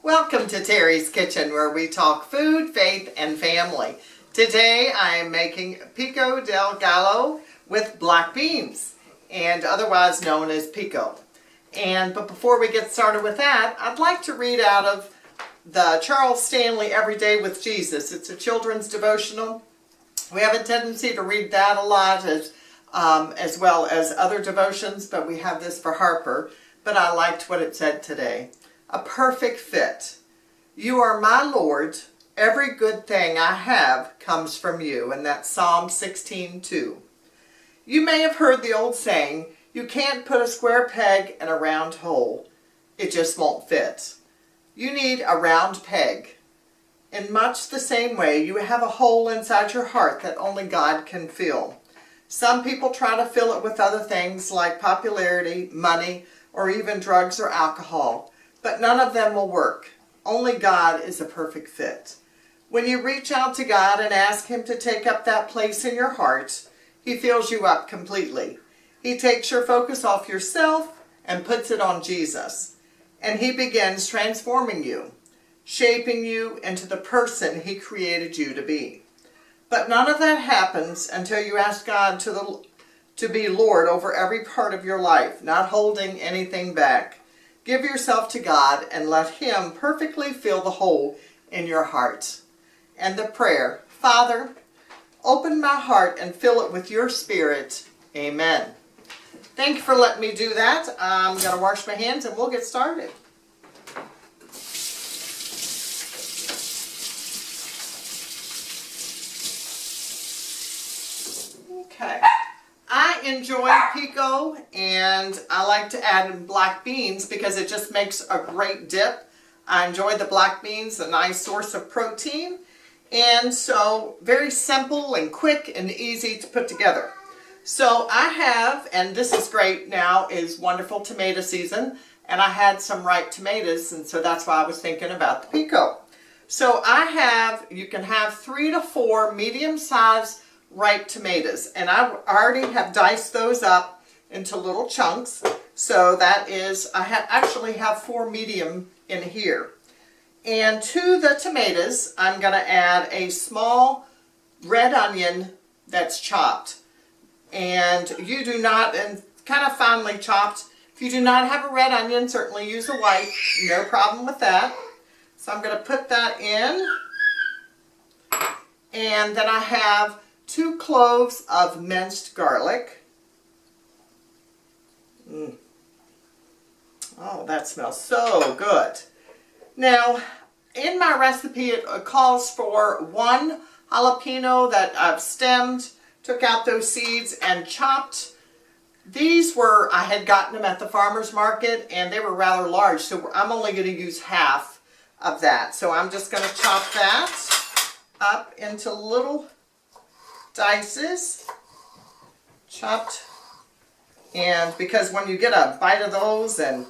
Welcome to Terry's Kitchen, where we talk food, faith, and family. Today I am making Pico de Gallo with black beans, and otherwise known as pico. But before we get started with that, I'd like to read out of the Charles Stanley Every Day with Jesus. It's a children's devotional. We have a tendency to read that a lot as well as other devotions, but we have this for Harper. But I liked what it said today. A perfect fit. You are my Lord. Every good thing I have comes from you. And that's Psalm 16:2. You may have heard the old saying, you can't put a square peg in a round hole. It just won't fit. You need a round peg. In much the same way, you have a hole inside your heart that only God can fill. Some people try to fill it with other things like popularity, money, or even drugs or alcohol. But none of them will work. Only God is a perfect fit. When you reach out to God and ask Him to take up that place in your heart, He fills you up completely. He takes your focus off yourself and puts it on Jesus. And He begins transforming you, shaping you into the person He created you to be. But none of that happens until you ask God to be Lord over every part of your life, not holding anything back. Give yourself to God and let Him perfectly fill the hole in your heart. And the prayer, Father, open my heart and fill it with your Spirit. Amen. Thank you for letting me do that. I'm going to wash my hands and we'll get started. Okay. I enjoy pico, and I like to add in black beans because it just makes a great dip. I enjoy the black beans, a nice source of protein, and so very simple and quick and easy to put together. So I have, and this is great now, is wonderful tomato season, and I had some ripe tomatoes, and so that's why I was thinking about the pico. So I have, you can have 3 to 4 medium-sized ripe tomatoes, and I already have diced those up into little chunks. So that is, I actually have 4 medium in here. And to the tomatoes, I'm going to add a small red onion that's chopped. And you do not, and kind of finely chopped. If you do not have a red onion, certainly use a white. No problem with that. So I'm going to put that in. And then I have 2 cloves of minced garlic. Oh, that smells so good. Now, in my recipe, it calls for 1 jalapeno that I've stemmed, took out those seeds, and chopped. These were, I had gotten them at the farmer's market, and they were rather large, so I'm only going to use half of that. So I'm just going to chop that up into little dices, chopped. And because when you get a bite of those, and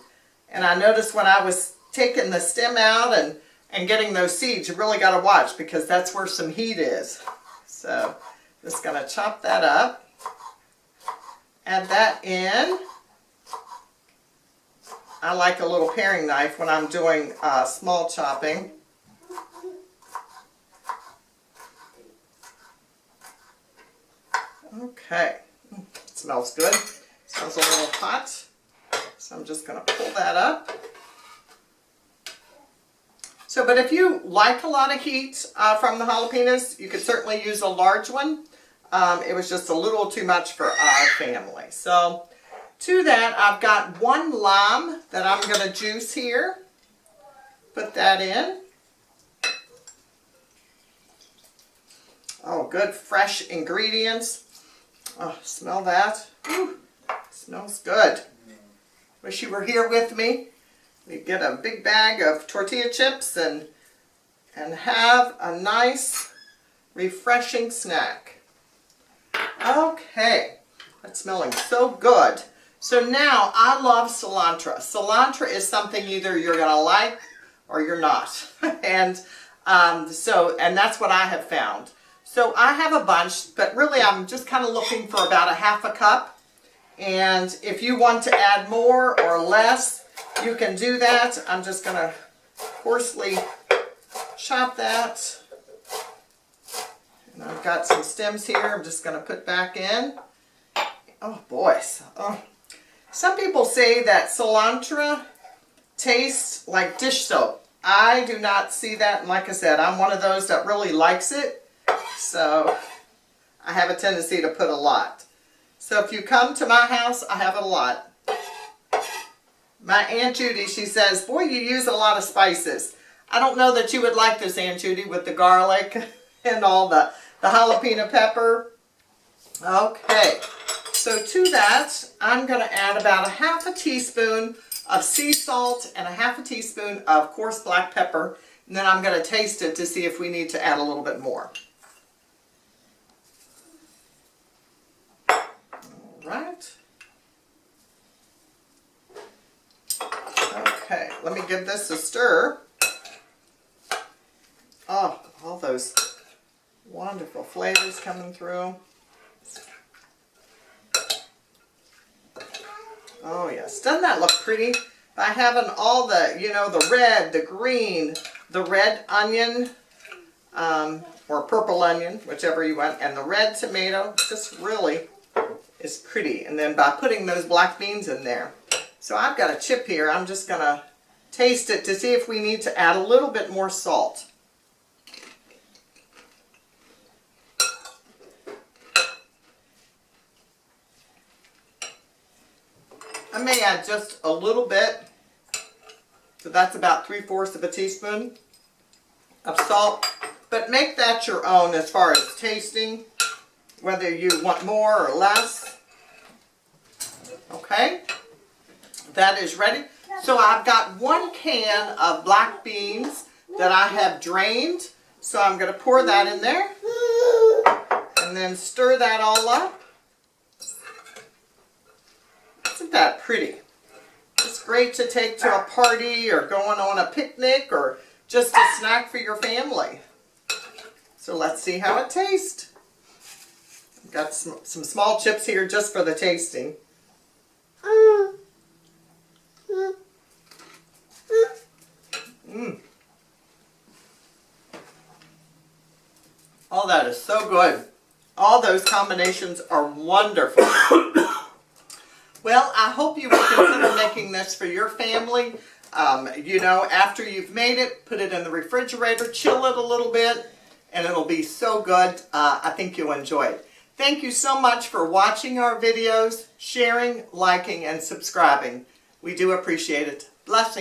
I noticed when I was taking the stem out and getting those seeds, you really got to watch because that's where some heat is. So just going to chop that up, add that in. I like a little paring knife when I'm doing small chopping. Okay, it smells good. It smells a little hot, so I'm just going to pull that up. So, but if you like a lot of heat from the jalapenos, you could certainly use a large one. It was just a little too much for our family. So, to that, I've got 1 lime that I'm going to juice here. Put that in. Oh, good fresh ingredients. Oh, smell that. Ooh, smells good. Wish you were here with me. We get a big bag of tortilla chips and have a nice, refreshing snack. Okay, that's smelling so good. So now, I love cilantro. Cilantro is something either you're going to like or you're not. and that's what I have found. So I have a bunch, but really I'm just kind of looking for about a half a cup. And if you want to add more or less, you can do that. I'm just going to coarsely chop that. And I've got some stems here I'm just going to put back in. Oh, boys. Oh. Some people say that cilantro tastes like dish soap. I do not see that, and like I said, I'm one of those that really likes it, so I have a tendency to put a lot. So if you come to my house, I have a lot. My Aunt Judy, she says, boy, you use a lot of spices. I don't know that you would like this, Aunt Judy, with the garlic and all the jalapeno pepper. Okay, so to that, I'm going to add about a half a teaspoon of sea salt and a half a teaspoon of coarse black pepper, and then I'm going to taste it to see if we need to add a little bit more. All right. Okay, let me give this a stir. Oh, all those wonderful flavors coming through. Oh yes, doesn't that look pretty? By having all the, you know, the red, the green, the red onion, or purple onion, whichever you want, and the red tomato, just really is pretty. And then by putting those black beans in there. So I've got a chip here, I'm just going to taste it to see if we need to add a little bit more salt. I may add just a little bit, so that's about 3/4 of a teaspoon of salt, but make that your own as far as tasting, whether you want more or less. Okay, that is ready. So I've got 1 can of black beans that I have drained, so I'm going to pour that in there and then stir that all up. Isn't that pretty? It's great to take to a party or going on a picnic or just a snack for your family. So let's see how it tastes. I've got some small chips here just for the tasting. Oh, that is so good. All those combinations are wonderful. Well, I hope you will consider making this for your family. You know, after you've made it, put it in the refrigerator, chill it a little bit, and it'll be so good. I think you'll enjoy it. Thank you so much for watching our videos, sharing, liking, and subscribing. We do appreciate it. Blessings.